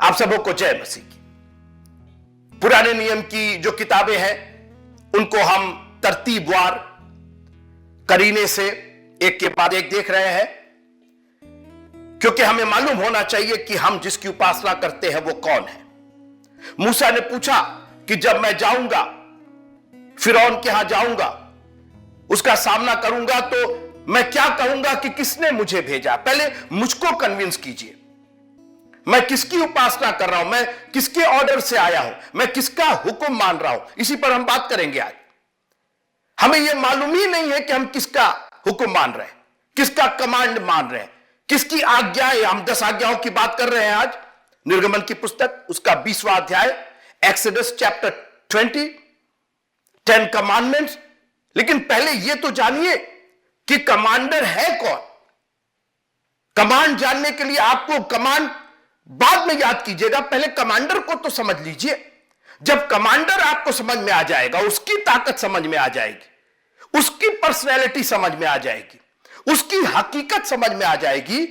आप सबों को जय मसीह की। पुराने नियम की जो किताबें हैं उनको हम तरतीबवार करीने से एक के बाद एक देख रहे हैं, क्योंकि हमें मालूम होना चाहिए कि हम जिसकी उपासना करते हैं वो कौन है। मूसा ने पूछा कि जब मैं जाऊंगा, फिरौन के यहां जाऊंगा, उसका सामना करूंगा, तो मैं क्या कहूंगा कि किसने मुझे भेजा? पहले मुझको कन्विंस कीजिए, मैं किसकी उपासना कर रहा हूं, मैं किसके ऑर्डर से आया हूं, मैं किसका हुक्म मान रहा हूं। इसी पर हम बात करेंगे आज। हमें यह मालूम ही नहीं है कि हम किसका हुक्म मान रहे हैं, किसका कमांड मान रहे हैं, किसकी आज्ञाएं। हम 10 आज्ञाओं की बात कर रहे हैं आज। निर्गमन की पुस्तक उसका 20वां अध्याय, एक्सोडस चैप्टर 20, 10 कमांडमेंट्स। लेकिन पहले यह तो जानिए कि कमांडर है कौन। कमांड जानने के लिए आपको कमांड बाद में याद कीजिएगा, पहले कमांडर को तो समझ लीजिए। जब कमांडर आपको समझ में आ जाएगा, उसकी ताकत समझ में आ जाएगी, उसकी पर्सनैलिटी समझ में आ जाएगी, उसकी हकीकत समझ में आ जाएगी,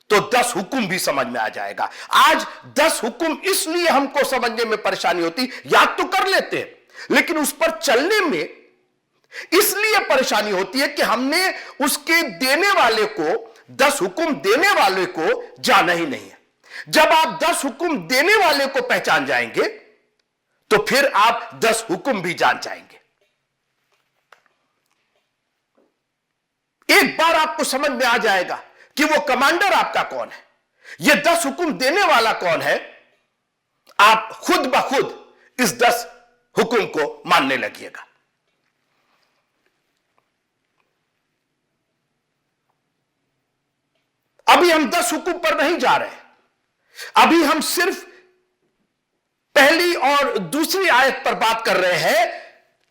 तो 10 हुक्म भी समझ में आ जाएगा। आज 10 हुक्म इसलिए हमको समझने में परेशानी होती, याद तो कर लेते हैं लेकिन उस पर चलने में इसलिए परेशानी होती है कि हमने उसके देने वाले को, 10 हुक्म देने वाले को जाना ही नहीं है। जब आप 10 हुक्म देने वाले को पहचान जाएंगे तो फिर आप 10 हुक्म भी जान जाएंगे। एक बार आपको समझ में आ जाएगा कि वो कमांडर आपका कौन है, ये 10 हुक्म देने वाला कौन है, आप खुद ब खुद इस 10 हुक्म को मानने लगिएगा। अभी हम 10 हुक्म पर नहीं जा रहे हैं, अभी हम सिर्फ पहली और दूसरी आयत पर बात कर रहे हैं।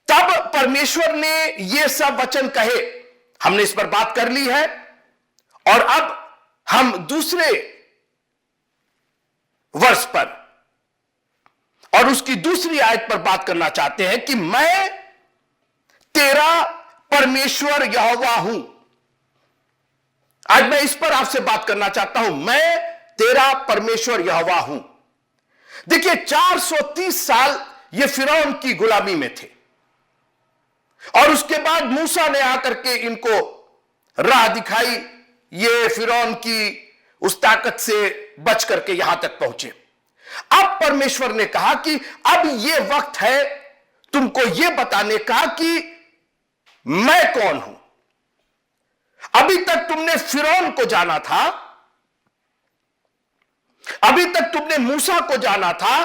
तब परमेश्वर ने यह सब वचन कहे, हमने इस पर बात कर ली है, और अब हम दूसरे वर्ष पर और उसकी दूसरी आयत पर बात करना चाहते हैं कि मैं तेरा परमेश्वर यहोवा हूं। आज मैं इस पर आपसे बात करना चाहता हूं, मैं तेरा परमेश्वर यहोवा हूं। देखिए 430 साल ये फिरौन की गुलामी में थे, और उसके बाद मूसा ने आकर के इनको राह दिखाई, ये फिरौन की उस ताकत से बच करके यहां तक पहुंचे। अब परमेश्वर ने कहा कि अब ये वक्त है तुमको ये बताने का कि मैं कौन हूं। अभी तक तुमने फिरौन को जाना था, अभी तक तुमने मूसा को जाना था,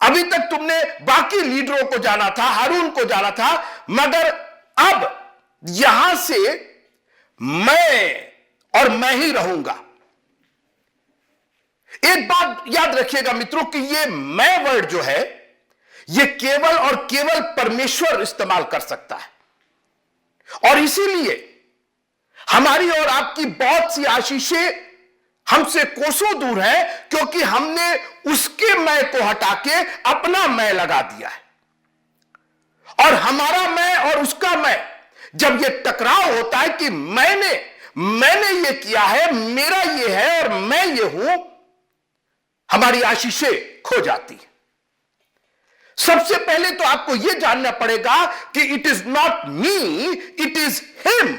अभी तक तुमने बाकी लीडरों को जाना था, हारून को जाना था, मगर अब यहां से मैं और मैं ही रहूंगा। एक बात याद रखिएगा मित्रों कि ये मैं वर्ड जो है, ये केवल और केवल परमेश्वर इस्तेमाल कर सकता है, और इसीलिए हमारी और आपकी बहुत सी आशीषें हमसे कोसों दूर है, क्योंकि हमने उसके मैं को हटा के अपना मैं लगा दिया है। और हमारा मैं और उसका मैं जब ये टकराव होता है कि मैंने ये किया है, मेरा ये है और मैं ये हूं, हमारी आशीषें खो जाती है। सबसे पहले तो आपको यह जानना पड़ेगा कि it is not me, it is him.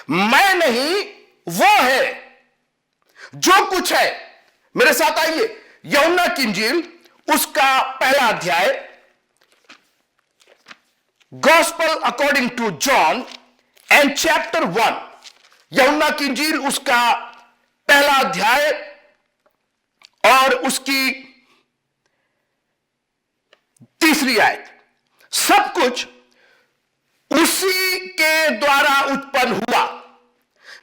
मैं नहीं, वो है जो कुछ है। मेरे साथ आइए, यूहन्ना की इंजील उसका पहला अध्याय, gospel according to John and chapter 1, यूहन्ना की इंजील उसका पहला अध्याय और उसकी तीसरी आयत। सब कुछ उसी के द्वारा उत्पन्न हुआ।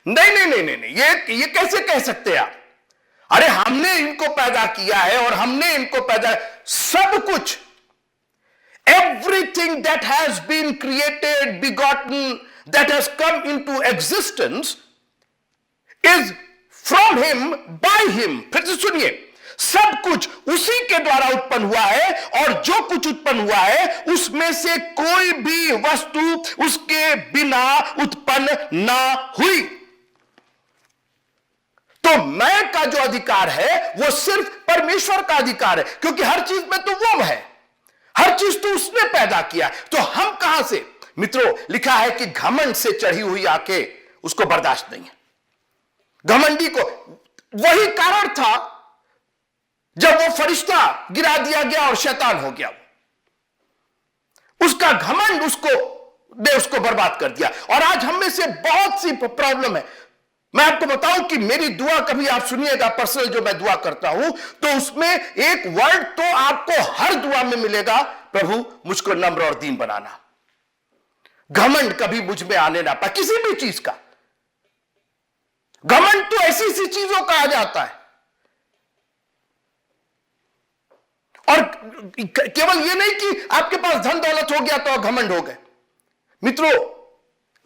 नहीं, ये कैसे कह सकते हैं आप? अरे हमने इनको पैदा किया है और हमने इनको पैदा, सब कुछ, everything that has been created, begotten, that has come into existence is from him, by him। फिर से सुनिए, सब कुछ उसी के द्वारा उत्पन्न हुआ है, और जो कुछ उत्पन्न हुआ है उसमें से कोई भी वस्तु उसके बिना उत्पन्न ना हुई। तो मैं का जो अधिकार है वो सिर्फ परमेश्वर का अधिकार है, क्योंकि हर चीज में तो वो है, हर चीज तो उसने पैदा किया। तो हम कहां से? मित्रों, लिखा है कि घमंड से चढ़ी हुई आके उसको बर्दाश्त नहीं है। घमंडी को वही कारण था जब वो फरिश्ता गिरा दिया गया और शैतान हो गया। उसका घमंड उसको बर्बाद कर दिया। और आज हम में से बहुत सी प्रॉब्लम है। मैं आपको बताऊं कि मेरी दुआ कभी आप सुनिएगा, पर्सनल जो मैं दुआ करता हूं, तो उसमें एक वर्ड तो आपको हर दुआ में मिलेगा, प्रभु मुझको नम्र और दीन बनाना। घमंड कभी मुझ में आने ना पाए, किसी भी चीज का। घमंड तो ऐसी सी चीजों का आ जाता है। और केवल यह नहीं कि आपके पास धन दौलत हो गया तो घमंड हो गए। मित्रों,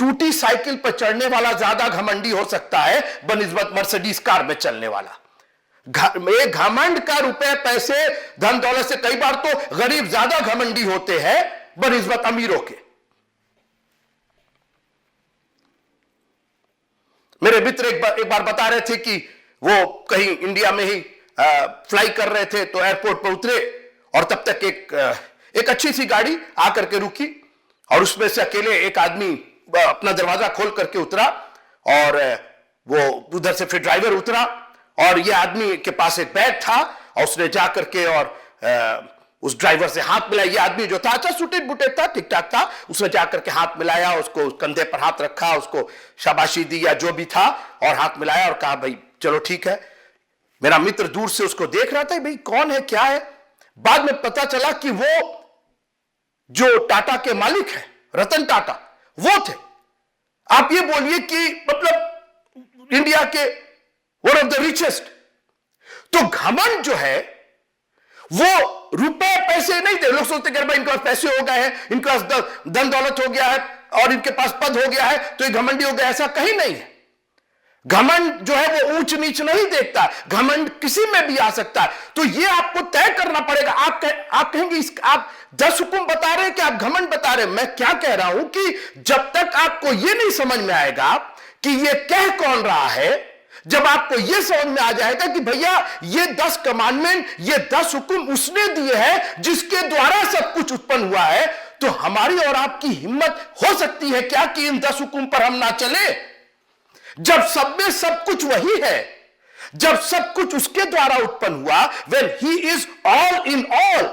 टूटी साइकिल पर चढ़ने वाला ज्यादा घमंडी हो सकता है बनिस्बत मर्सिडीज कार में चलने वाला। घमंड का रुपए पैसे धन दौलत से कई बार तो गरीब ज्यादा घमंडी होते हैं बनिस्बत अमीरों के। मेरे मित्र एक बार बता रहे थे कि वो कहीं इंडिया में ही फ्लाई कर रहे थे, तो एयरपोर्ट पर उतरे और तब तक एक अच्छी सी गाड़ी आकर के रुकी और उसमें से अकेले एक आदमी अपना दरवाजा खोल करके उतरा और वो उधर से फिर ड्राइवर उतरा और ये आदमी के पास एक बैग था और उसने जा करके और उस ड्राइवर से हाथ मिलाया। ये आदमी जो था अच्छा सूटेड बुटेड था, ठीक ठाक था। उसने जाकर के हाथ मिलाया, उसको कंधे पर हाथ रखा, उसको शाबाशी दी या जो भी था और हाथ मिलाया और कहा भाई चलो ठीक है। मेरा मित्र दूर से उसको देख रहा था, भाई कौन है क्या है। बाद में पता चला कि वो जो टाटा के मालिक है, रतन टाटा, वो थे। आप ये बोलिए कि मतलब इंडिया के वन ऑफ द रिचेस्ट। तो घमंड जो है वो रुपए पैसे नहीं दे। लोग सोचते हैं इनके पास पैसे हो गए हैं, इनके पास धन दौलत हो गया है और इनके पास पद हो गया है तो ये घमंडी हो गया, ऐसा कहीं नहीं है। घमंड जो है वो ऊंच नीच नहीं देखता, घमंड किसी में भी आ सकता है। तो ये आपको तय करना पड़ेगा। आप कहेंगे आप 10 हुक्म बता रहे हैं कि आप घमंड बता रहे हैं। मैं क्या कह रहा हूं कि जब तक आपको ये नहीं समझ में आएगा कि ये कह कौन रहा है, जब आपको यह समझ में आ जाएगा कि भैया ये 10 कमांडमेंट, ये 10 हुक्म उसने दिए हैं जिसके द्वारा सब कुछ उत्पन्न हुआ है, तो हमारी और आपकी हिम्मत हो सकती है क्या कि इन 10 हुक्म पर हम ना चले? जब सब में सब कुछ वही है, जब सब कुछ उसके द्वारा उत्पन्न हुआ, when he is all in all,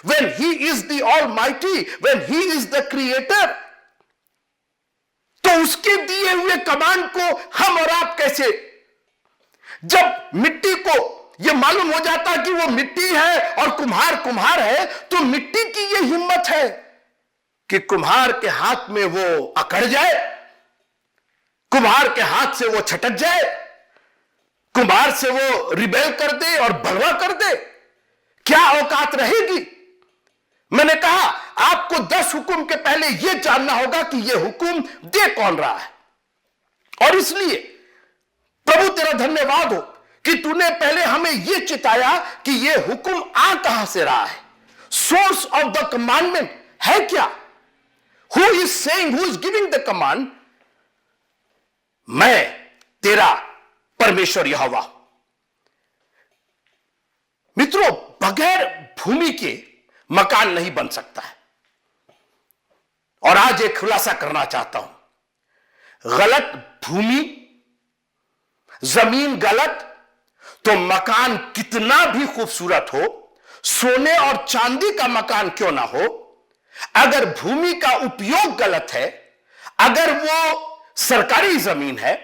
when he is the almighty, when he is the creator, तो उसके दिए हुए कमांड को हम और आप कैसे? जब मिट्टी को यह मालूम हो जाता कि वो मिट्टी है और कुम्हार कुम्हार है, तो मिट्टी की यह हिम्मत है कि कुम्हार के हाथ में वो अकड़ जाए, कुम्हार के हाथ से वो छटक जाए, कुम्हार से वो रिबेल कर दे और बलवा कर दे। क्या औकात रहेगी? मैंने कहा आपको 10 हुक्म के पहले यह जानना होगा कि यह हुक्म दे कौन रहा है। और इसलिए प्रभु तेरा धन्यवाद हो कि तूने पहले हमें यह चिताया कि यह हुक्म आ कहां से रहा है। सोर्स ऑफ द कमांडमेंट है क्या? Who is saying, who is giving the command? मैं तेरा परमेश्वर यहोवा। मित्रों, बगैर भूमि के मकान नहीं बन सकता है। और आज एक खुलासा करना चाहता हूं, गलत भूमि, जमीन गलत, तो मकान कितना भी खूबसूरत हो, सोने और चांदी का मकान क्यों ना हो, अगर भूमि का उपयोग गलत है, अगर वो सरकारी जमीन है,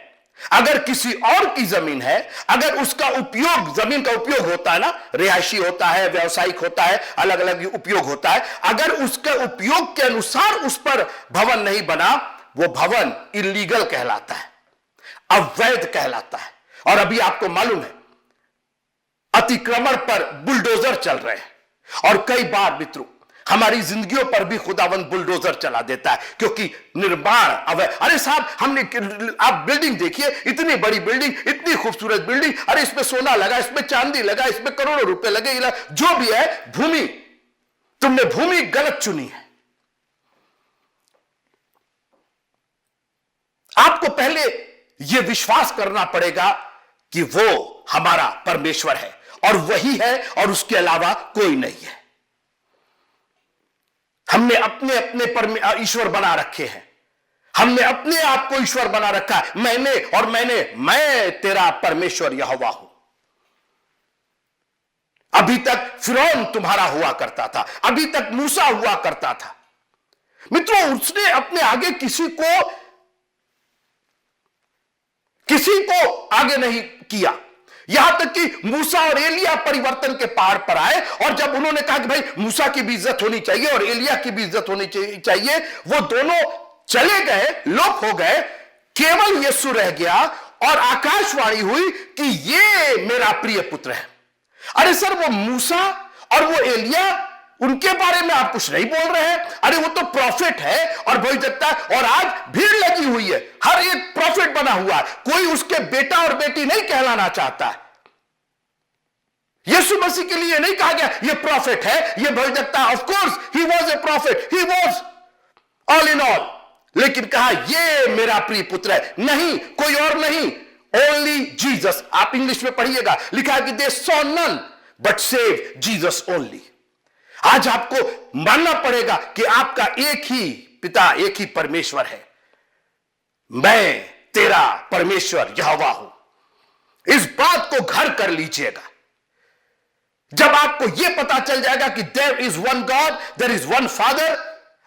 अगर किसी और की जमीन है, अगर उसका उपयोग, जमीन का उपयोग होता है ना, रिहायशी होता है, व्यावसायिक होता है, अलग अलग उपयोग होता है, अगर उसके उपयोग के अनुसार उस पर भवन नहीं बना, वो भवन इलीगल कहलाता है, अवैध कहलाता है। और अभी आपको मालूम है अतिक्रमण पर बुलडोजर चल रहे हैं और कई बार मित्रों हमारी जिंदगियों पर भी खुदावंद बुलडोजर चला देता है, क्योंकि निर्माण अवैध। अरे साहब, हमने, आप बिल्डिंग देखिए, इतनी बड़ी बिल्डिंग, इतनी खूबसूरत बिल्डिंग, अरे इसमें सोना लगा, इसमें चांदी लगा, इसमें करोड़ों रुपए लगे, जो भी है, भूमि, तुमने भूमि गलत चुनी है। आपको पहले यह विश्वास करना पड़ेगा कि वो हमारा परमेश्वर है और वही है और उसके अलावा कोई नहीं है। हमने अपने अपने ईश्वर बना रखे हैं, हमने अपने आप को ईश्वर बना रखा है। मैं तेरा परमेश्वर यहोवा हूं। अभी तक फिरौन तुम्हारा हुआ करता था, अभी तक मूसा हुआ करता था। मित्रों, उसने अपने आगे किसी को आगे नहीं किया। यहां तक कि मूसा और एलिया परिवर्तन के पहाड़ पर आए और जब उन्होंने कहा कि भाई मूसा की भी इज्जत होनी चाहिए और एलिया की भी इज्जत होनी चाहिए, वो दोनों चले गए, लोप हो गए, केवल यीशु रह गया और आकाशवाणी हुई कि ये मेरा प्रिय पुत्र है। अरे सर, वो मूसा और वो एलिया, उनके बारे में आप कुछ नहीं बोल रहे हैं? अरे वो तो प्रॉफिट है और भविष्यवक्ता है और आज भीड़ लगी हुई है, हर एक प्रॉफिट बना हुआ है, कोई उसके बेटा और बेटी नहीं कहलाना चाहता है। यीशु मसीह के लिए नहीं कहा गया ये प्रॉफिट है, ये भविष्यवक्ता। Of course he was a profit, he was all in all, लेकिन कहा ये मेरा प्रिय पुत्र है, नहीं कोई और नहीं, ओनली जीसस। आप इंग्लिश में पढ़िएगा, लिखा है कि they saw none but save Jesus only. आज आपको मानना पड़ेगा कि आपका एक ही पिता, एक ही परमेश्वर है। मैं तेरा परमेश्वर यहोवा हूं। इस बात को घर कर लीजिएगा। जब आपको यह पता चल जाएगा कि there is one God, there is one father,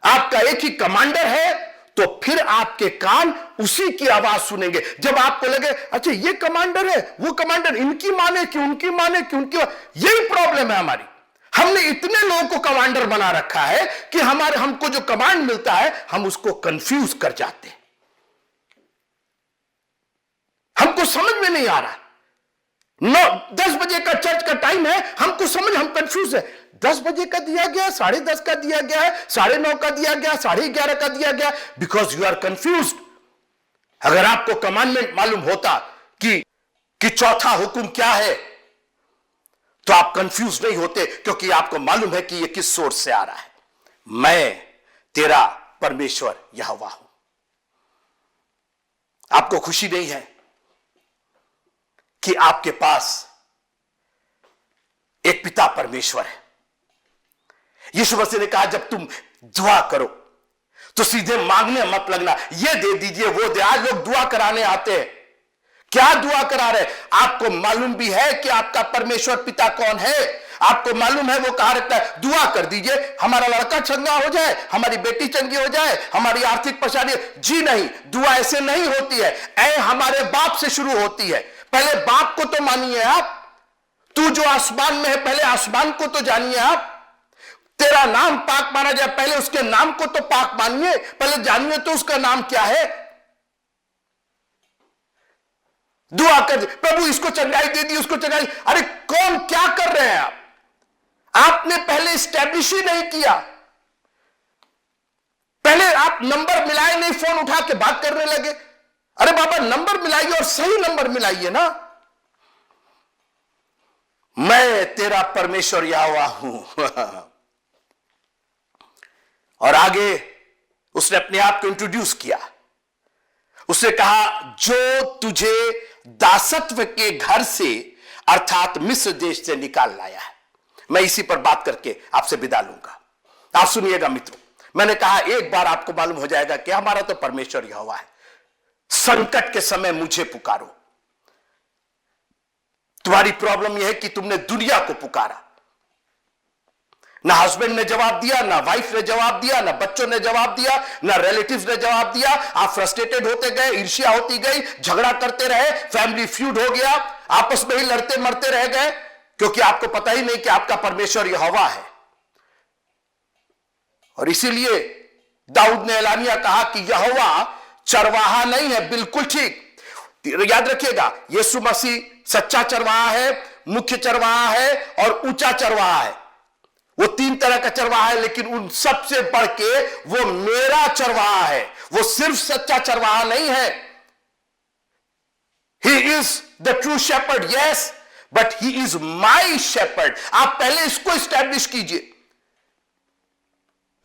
आपका एक ही कमांडर है, तो फिर आपके कान उसी की आवाज सुनेंगे। जब आपको लगे अच्छा ये कमांडर है, वो कमांडर, इनकी माने कि उनकी माने कि उनकी, यही प्रॉब्लम है हमारी। हमने इतने लोगों को कमांडर बना रखा है कि हमको जो कमांड मिलता है हम उसको कंफ्यूज कर जाते हैं। हमको समझ में नहीं आ रहा। 10 बजे का चर्च का टाइम है, हमको हम कंफ्यूज है। 10 बजे का दिया गया, 10:30 का दिया गया है, 9:30 का दिया गया, 11:30 का दिया गया, बिकॉज यू आर कंफ्यूज। अगर आपको कमांडमेंट मालूम होता कि चौथा हुक्म क्या है, तो आप कंफ्यूज नहीं होते, क्योंकि आपको मालूम है कि यह किस सोर्स से आ रहा है। मैं तेरा परमेश्वर यहोवा हूं। आपको खुशी नहीं है कि आपके पास एक पिता परमेश्वर है? यीशु मसीह ने कहा जब तुम दुआ करो तो सीधे मांगने मत लगना, ये दे दीजिए वो दे। आज लोग दुआ कराने आते हैं, क्या दुआ करा रहे? आपको मालूम भी है कि आपका परमेश्वर पिता कौन है? आपको मालूम है वो कहा रहता है दुआ कर दीजिए, हमारा लड़का चंगा हो जाए, हमारी बेटी चंगी हो जाए, हमारी आर्थिक परेशानी। जी नहीं, दुआ ऐसे नहीं होती है। ऐ हमारे बाप से शुरू होती है। पहले बाप को तो मानिए आप। तू जो आसमान में है, पहले आसमान को तो जानिए आप। तेरा नाम पाक माना जाए, पहले उसके नाम को तो पाक मानिए, पहले जानिए तो उसका नाम क्या है। दुआ कर प्रभु इसको चंगाई दे दी, उसको चंगाई। अरे कौन क्या कर रहे हैं आप? आपने पहले स्टैब्लिश ही नहीं किया। पहले आप नंबर मिलाए नहीं, फोन उठा के बात करने लगे। अरे बाबा नंबर मिलाइए और सही नंबर मिलाइए ना। मैं तेरा परमेश्वर यहोवा हूं। और आगे उसने अपने आप को इंट्रोड्यूस किया। उसने कहा जो तुझे दासत्व के घर से अर्थात मिस्र देश से निकाल लाया है। मैं इसी पर बात करके आपसे विदा लूंगा। आप सुनिएगा मित्रों, मैंने कहा एक बार आपको मालूम हो जाएगा कि हमारा तो परमेश्वर यहोवा है। संकट के समय मुझे पुकारो। तुम्हारी प्रॉब्लम यह है कि तुमने दुनिया को पुकारा। ना हस्बैंड ने जवाब दिया, ना वाइफ ने जवाब दिया, ना बच्चों ने जवाब दिया, ना रिलेटिव्स ने जवाब दिया। आप फ्रस्ट्रेटेड होते गए, ईर्ष्या होती गई, झगड़ा करते रहे, फैमिली फ्यूड हो गया, आपस में ही लड़ते मरते रह गए, क्योंकि आपको पता ही नहीं कि आपका परमेश्वर यहोवा है। और इसीलिए दाऊद ने एलानिया कहा कि यहोवा चरवाहा नहीं है। बिल्कुल ठीक, याद रखिएगा, यीशु मसीह सच्चा चरवाहा है, मुख्य चरवाहा है और ऊंचा चरवाहा है। वो 3 तरह का चरवाहा है, लेकिन उन सबसे बढ़ के वो मेरा चरवाहा है। वो सिर्फ सच्चा चरवाहा नहीं है। He is the true shepherd, yes, but he is my shepherd. आप पहले इसको स्टैब्लिश कीजिए,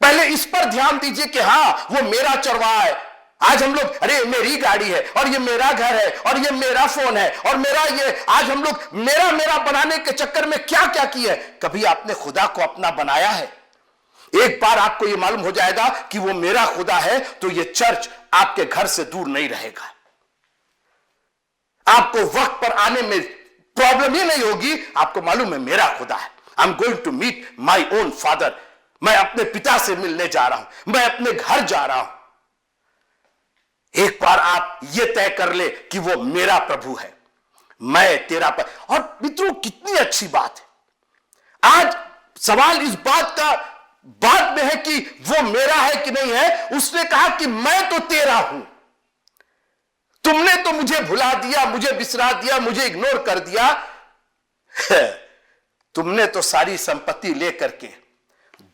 पहले इस पर ध्यान दीजिए कि हां वो मेरा चरवाहा है। आज हम लोग, अरे मेरी गाड़ी है और ये मेरा घर है और ये मेरा फोन है और मेरा ये, आज हम लोग मेरा मेरा बनाने के चक्कर में क्या क्या किया है। कभी आपने खुदा को अपना बनाया है? एक बार आपको यह मालूम हो जाएगा कि वो मेरा खुदा है तो ये चर्च आपके घर से दूर नहीं रहेगा। आपको वक्त पर आने में प्रॉब्लम ही नहीं होगी। आपको मालूम है मेरा खुदा है। I am going to meet my own father. मैं अपने पिता से मिलने जा रहा हूं, मैं अपने घर जा रहा हूं। एक बार आप यह तय कर ले कि वो मेरा प्रभु है, मैं तेरा पर। और मित्रों कितनी अच्छी बात है। आज सवाल इस बात का बाद में है कि वो मेरा है कि नहीं है। उसने कहा कि मैं तो तेरा हूं, तुमने तो मुझे भुला दिया, मुझे बिसरा दिया, मुझे इग्नोर कर दिया। तुमने तो सारी संपत्ति लेकर के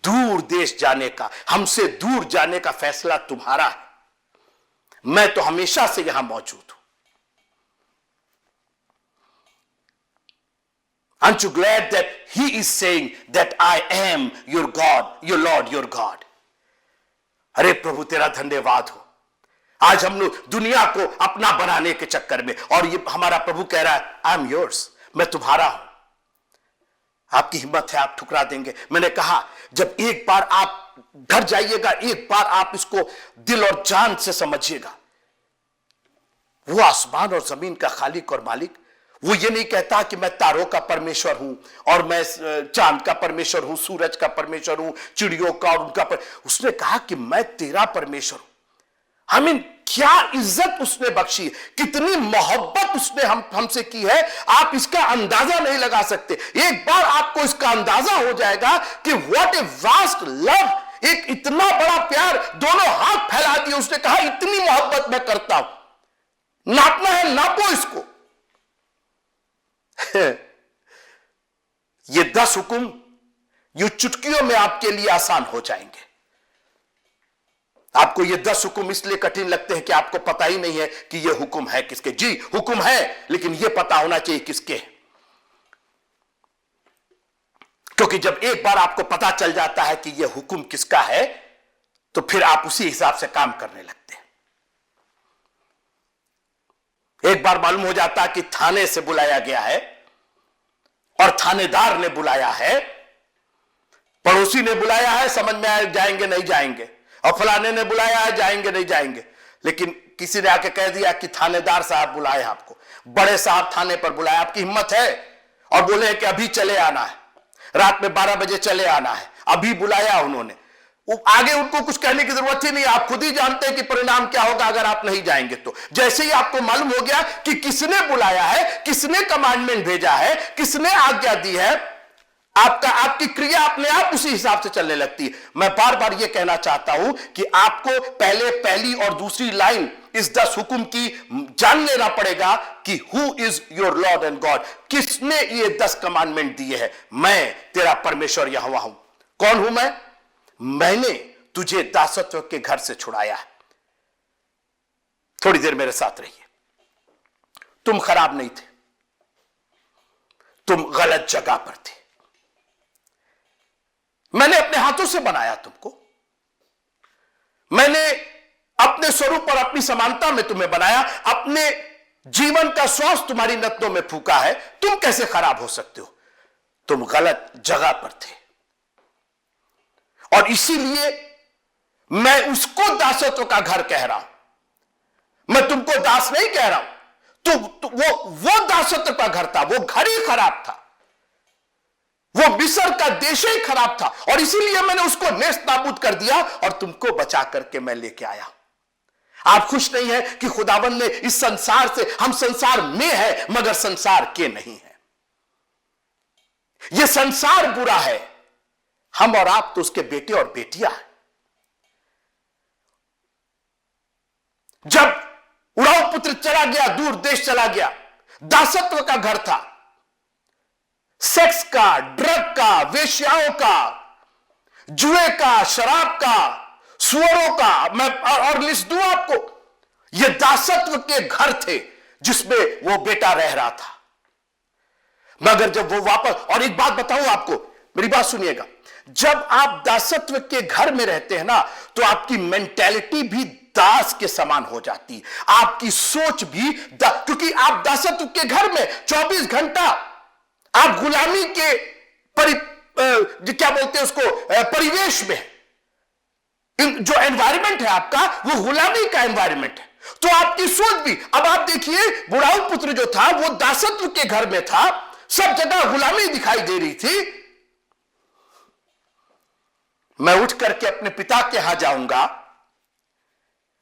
दूर देश जाने का, हमसे दूर जाने का फैसला तुम्हारा है। मैं तो हमेशा से यहां मौजूद हूं। Aren't you glad that he is saying that I am your God, your Lord, your God? अरे प्रभु तेरा धन्यवाद हो। आज हम लोग दुनिया को अपना बनाने के चक्कर में, और ये हमारा प्रभु कह रहा है आई एम योर्स, मैं तुम्हारा हूं। आपकी हिम्मत है, आप ठुकरा देंगे। मैंने कहा जब एक बार आप घर जाइएगा, एक बार आप इसको दिल और जान से समझिएगा। वो आसमान और जमीन का खालिक और मालिक, वो ये नहीं कहता कि मैं तारों का परमेश्वर हूं और मैं चांद का परमेश्वर हूं, सूरज का परमेश्वर हूं, चिड़ियों का और उनका उसने कहा कि मैं तेरा परमेश्वर हूं। क्या इज्जत उसने बख्शी, कितनी मोहब्बत उसने हमसे की है, आप इसका अंदाजा नहीं लगा सकते। एक बार आपको इसका अंदाजा हो जाएगा कि व्हाट ए वास्ट लव, एक इतना बड़ा प्यार, दोनों हाथ फैला दिए। उसने कहा इतनी मोहब्बत मैं करता हूं, नापना है नापो इसको। ये 10 हुक्म ये चुटकियों में आपके लिए आसान हो जाएंगे। आपको ये 10 हुक्म इसलिए कठिन लगते हैं कि आपको पता ही नहीं है कि ये हुक्म है किसके। जी हुक्म है, लेकिन ये पता होना चाहिए किसके है। क्योंकि जब एक बार आपको पता चल जाता है कि ये हुक्म किसका है, तो फिर आप उसी हिसाब से काम करने लगते हैं। एक बार मालूम हो जाता है कि थाने से बुलाया गया है और थानेदार ने बुलाया है, पड़ोसी ने बुलाया है, समझ में आए जाएंगे नहीं जाएंगे, और फलाने ने बुलाया है जाएंगे नहीं जाएंगे। लेकिन किसी ने आके कह दिया कि थानेदार साहब बुलाए आपको, बड़े साहब थाने पर बुलाए, आपकी हिम्मत है और बोले कि अभी चले आना है, रात में 12 बजे चले आना है, अभी बुलाया उन्होंने। आगे उनको कुछ कहने की जरूरत ही नहीं, आप खुद ही जानते हैं कि परिणाम क्या होगा अगर आप नहीं जाएंगे तो। जैसे ही आपको मालूम हो गया कि किसने बुलाया है, किसने कमांडमेंट भेजा है, किसने आज्ञा दी है, आपकी क्रिया अपने आप उसी हिसाब से चलने लगती है। मैं बार बार यह कहना चाहता हूं कि आपको पहले पहली और दूसरी लाइन इस 10 हुक्म की जान लेना पड़ेगा कि who is your Lord and God, किसने ये 10 कमांडमेंट दिए हैं। मैं तेरा परमेश्वर यहोवा हूं। कौन हूं मैं? मैंने तुझे दासत्व के घर से छुड़ाया है। थोड़ी देर मेरे साथ रहिए। तुम खराब नहीं थे, तुम गलत जगह पर थे। मैंने अपने हाथों से बनाया तुमको, मैंने अपने स्वरूप और अपनी समानता में तुम्हें बनाया, अपने जीवन का श्वास तुम्हारी नथनों में फूका है। तुम कैसे खराब हो सकते हो? तुम गलत जगह पर थे, और इसीलिए मैं उसको दासत्व का घर कह रहा हूं। मैं तुमको दास नहीं कह रहा हूं। वो दासत्व का घर था, वो घर ही खराब था, वो मिस्र का देश ही खराब था, और इसीलिए मैंने उसको नेस्त नाबूद कर दिया और तुमको बचा करके मैं लेके आया। आप खुश नहीं है कि खुदावंद ने इस संसार से, हम संसार में है मगर संसार के नहीं है। यह संसार बुरा है, हम और आप तो उसके बेटे और बेटियां हैं। जब उड़ाऊ पुत्र चला गया, दूर देश चला गया, दासत्व का घर था, सेक्स का, ड्रग का, वेश्याओं का, जुए का, शराब का, सुअरों का, मैं और लिस्ट दूं आपको। ये दासत्व के घर थे जिसमें वो बेटा रह रहा था। मगर जब वो वापस, और एक बात बताऊं आपको, मेरी बात सुनिएगा, जब आप दासत्व के घर में रहते हैं ना, तो आपकी मेंटेलिटी भी दास के समान हो जाती। आपकी सोच भी क्योंकि आप दासत्व के घर में 24 घंटा आप गुलामी के क्या बोलते हैं उसको, परिवेश में, जो एनवायरमेंट है आपका वो गुलामी का एनवायरमेंट है। तो आपकी सोच भी, अब आप देखिए बुढ़ाऊ पुत्र जो था वो दासत्व के घर में था, सब जगह गुलामी दिखाई दे रही थी। मैं उठ करके अपने पिता के यहां जाऊंगा।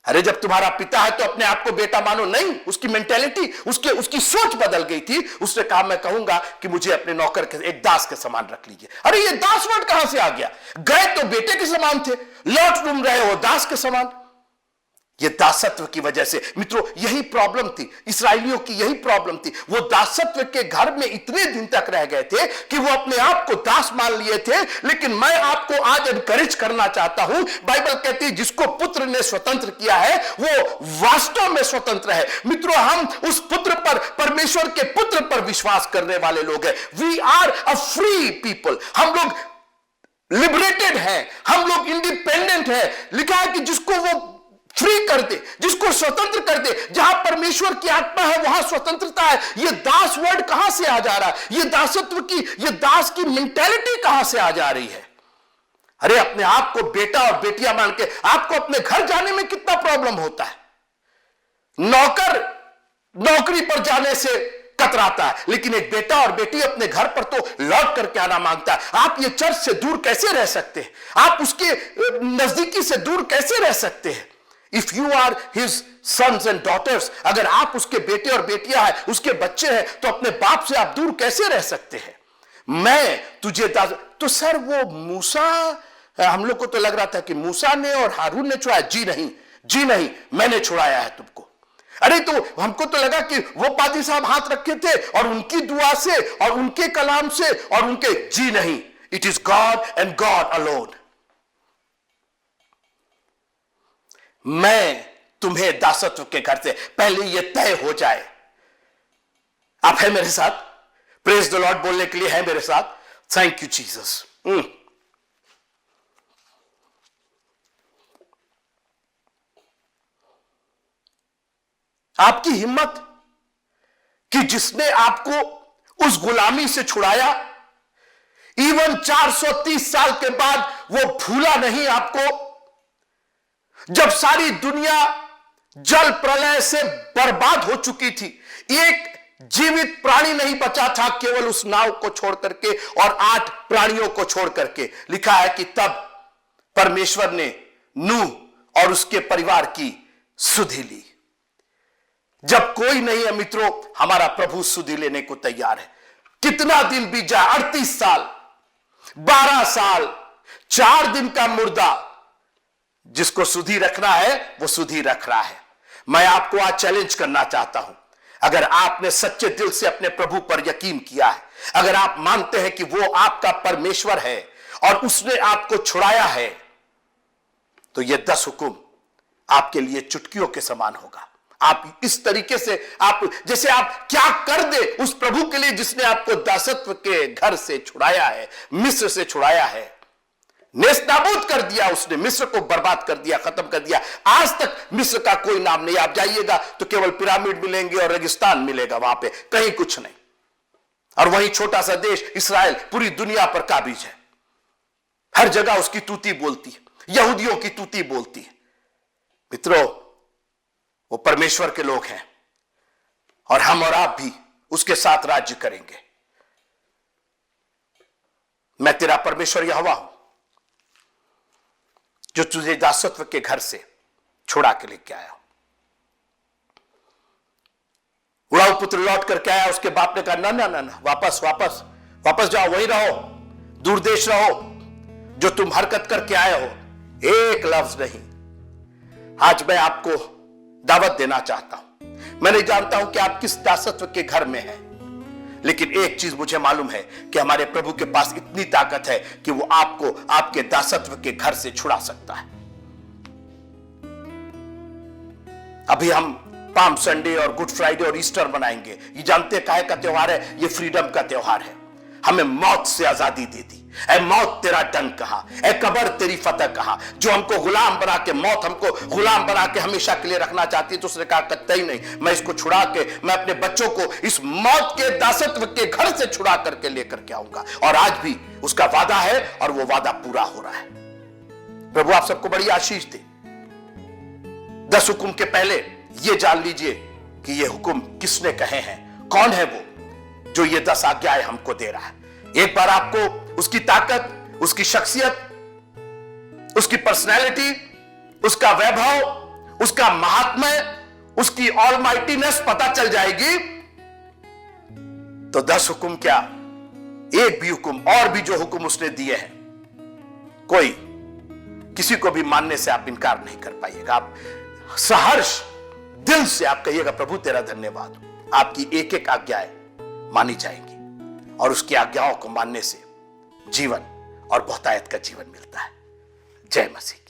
अरे जब तुम्हारा पिता है तो अपने आप को बेटा मानो, नहीं, उसकी मेंटेलिटी, उसकी सोच बदल गई थी। उसने कहा मैं कहूंगा कि मुझे अपने नौकर के, एक दास के समान रख लीजिए। अरे ये दास वर्ड कहां से आ गया? गए तो बेटे के समान थे, लौट तुम रहे हो दास के समान। ये दासत्व की वजह से मित्रों यही प्रॉब्लम थी, इस्राएलियों की यही प्रॉब्लम थी। वो दासत्व के घर में इतने दिन तक रह गए थे कि वो अपने आप को दास मान लिए थे। लेकिन मैं आपको आज एनकरेज करना चाहता हूं, बाइबल कहती है जिसको पुत्र ने स्वतंत्र किया है वो वास्तव में स्वतंत्र है। मित्रों हम उस पुत्र पर, परमेश्वर के पुत्र पर विश्वास करने वाले लोग हैं। We are a free people, हम लोग लिबरेटेड हैं, हम लोग इंडिपेंडेंट हैं। लिखा है कि जिसको वो फ्री कर दे, जिसको स्वतंत्र कर दे, जहां परमेश्वर की आत्मा है वहां स्वतंत्रता है। ये दास वर्ड कहां से आ जा रहा है? ये दासत्व की, ये दास की मेंटेलिटी कहां से आ जा रही है? अरे अपने आप को बेटा और बेटियां मान के आपको अपने घर जाने में कितना प्रॉब्लम होता है। नौकर नौकरी पर जाने से कतराता है, लेकिन एक बेटा और बेटी अपने घर पर तो लौट करके आना मांगता है। आप ये चर्च से दूर कैसे रह सकते हैं? आप उसके नजदीकी से दूर कैसे रह सकते हैं? If you are his sons and daughters, अगर आप उसके बेटे और बेटियां हैं, उसके बच्चे हैं, तो अपने बाप से आप दूर कैसे रह सकते हैं? मैं तुझे तो सर वो मूसा, हम लोग को तो लग रहा था कि मूसा ने और हारून ने छुड़ाया। जी नहीं, जी नहीं, मैंने छुड़ाया है तुमको। अरे तो हमको तो लगा कि वो पादी साहब हाथ रखे थे और उनकी दुआ से और उनके कलाम से और उनके, जी नहीं, it is God and God alone. मैं तुम्हें दासत्व के घर से, पहले यह तय हो जाए। आप है मेरे साथ? प्रेज द लॉर्ड बोलने के लिए है मेरे साथ? Thank you Jesus. आपकी हिम्मत कि जिसने आपको उस गुलामी से छुड़ाया, इवन 430 साल के बाद वो भूला नहीं आपको। जब सारी दुनिया जल प्रलय से बर्बाद हो चुकी थी, एक जीवित प्राणी नहीं बचा था, केवल उस नाव को छोड़ करके और 8 प्राणियों को छोड़ करके। लिखा है कि तब परमेश्वर ने नूह और उसके परिवार की सुधि ली। जब कोई नहीं है मित्रों, हमारा प्रभु सुधि लेने को तैयार है। कितना दिन बीत जाए, 38 साल, 12 साल, 4 दिन का मुर्दा, जिसको सुधि रखना है वो सुधि रख रहा है। मैं आपको आज चैलेंज करना चाहता हूं, अगर आपने सच्चे दिल से अपने प्रभु पर यकीन किया है, अगर आप मानते हैं कि वो आपका परमेश्वर है और उसने आपको छुड़ाया है, तो ये 10 हुक्म आपके लिए चुटकियों के समान होगा। आप इस तरीके से, आप जैसे आप क्या कर दे उस प्रभु के लिए जिसने आपको दासत्व के घर से छुड़ाया है, मिस्र से छुड़ाया है। नेस्तनाबूद कर दिया उसने, मिस्र को बर्बाद कर दिया, खत्म कर दिया। आज तक मिस्र का कोई नाम नहीं। आप जाइएगा तो केवल पिरामिड मिलेंगे और रेगिस्तान मिलेगा, वहां पे कहीं कुछ नहीं। और वही छोटा सा देश इस्राएल पूरी दुनिया पर काबिज है। हर जगह उसकी तूती बोलती है, यहूदियों की तूती बोलती है। मित्रों, वो परमेश्वर के लोग हैं और हम और आप भी उसके साथ राज्य करेंगे। मैं तेरा परमेश्वर यहोवा हूं, जो तुझे दासत्व के घर से छुड़ा के लेके आया। उड़ाऊ पुत्र लौट करके आया, उसके बाप ने कहा ना ना ना ना, वापस वापस वापस जाओ, वहीं रहो, दूर देश रहो, जो तुम हरकत करके आए हो, एक लफ्ज नहीं। आज मैं आपको दावत देना चाहता हूं। मैं नहीं जानता हूं कि आप किस दासत्व के घर में हैं, लेकिन एक चीज मुझे मालूम है कि हमारे प्रभु के पास इतनी ताकत है कि वो आपको आपके दासत्व के घर से छुड़ा सकता है। अभी हम पाम संडे और गुड फ्राइडे और ईस्टर मनाएंगे। ये जानते हैं काहे का त्योहार है? ये फ्रीडम का त्योहार है। हमें मौत से आजादी दे दी। ऐ मौत तेरा डंक कहा, ऐ कब्र तेरी फतह कहा। जो हमको गुलाम बना के, मौत हमको गुलाम बना के हमेशा के लिए रखना चाहती है, तो उसने कहा कतई नहीं, मैं इसको छुड़ा के, मैं अपने बच्चों को इस मौत के दासत्व के घर से छुड़ा करके लेकर के आऊंगा। और आज भी उसका वादा है और वो वादा पूरा हो रहा है। प्रभु आप सबको बड़ी आशीष दे। 10 हुक्म के पहले ये जान लीजिए कि ये हुक्म किसने कहे हैं, कौन है वो जो ये 10 आज्ञाएं हमको दे रहा है। एक बार आपको उसकी ताकत, उसकी शख्सियत, उसकी पर्सनैलिटी, उसका वैभव, उसका महात्म्य, उसकी ऑलमाइटीनेस पता चल जाएगी, तो 10 हुक्म क्या, एक भी हुक्म और भी जो हुक्म उसने दिए हैं, कोई किसी को भी मानने से आप इनकार नहीं कर पाइएगा। आप सहर्ष दिल से आप कहिएगा प्रभु तेरा धन्यवाद, आपकी एक एक आज्ञाएं मानी जाएंगी और उसकी आज्ञाओं को मानने से जीवन और बहुतायत का जीवन मिलता है। जय मसीह।